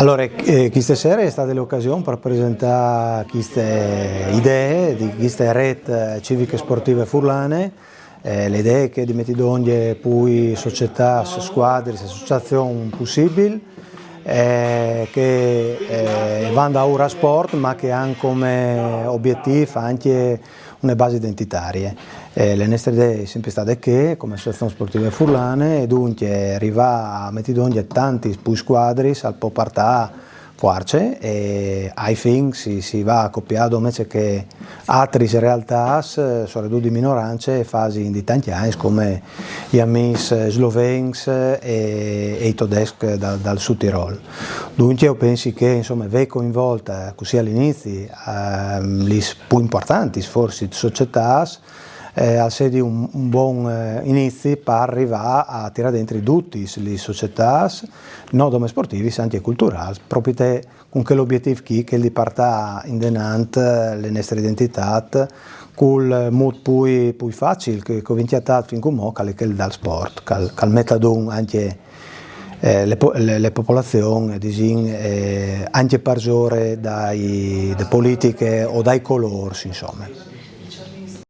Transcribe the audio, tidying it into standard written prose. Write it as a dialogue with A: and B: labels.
A: Allora, questa sera è stata l'occasione per presentare queste idee di queste reti civiche sportive furlane, le idee che di metti ogni poi società, squadre, associazioni possibili, che vanno da ora sport ma che hanno come obiettivo anche una base identitaria. Le nostre idee sono sempre state che, come associazione sportive furlane, dunque arriva a mettere ogni tanti squadre al può partire forze e I think si va a copiare invece che altre realtà sono di minoranze e fasi di tanti anni come gli amici sloveni e i tedeschi dal Sud Tirol. Dunque io penso che insomma ve coinvolta così all'inizio le più importanti forse società al sedi un buon inizio per arrivare a tirare dentro tutte le società, non come sportivi, ma anche culturali, proprio con l'obiettivo che di portare in denant le nostre identità con il modo più facile che ho vinciato fin come che è dal sport, che metta anche le popolazioni anche per dalle politiche o dai colori insomma.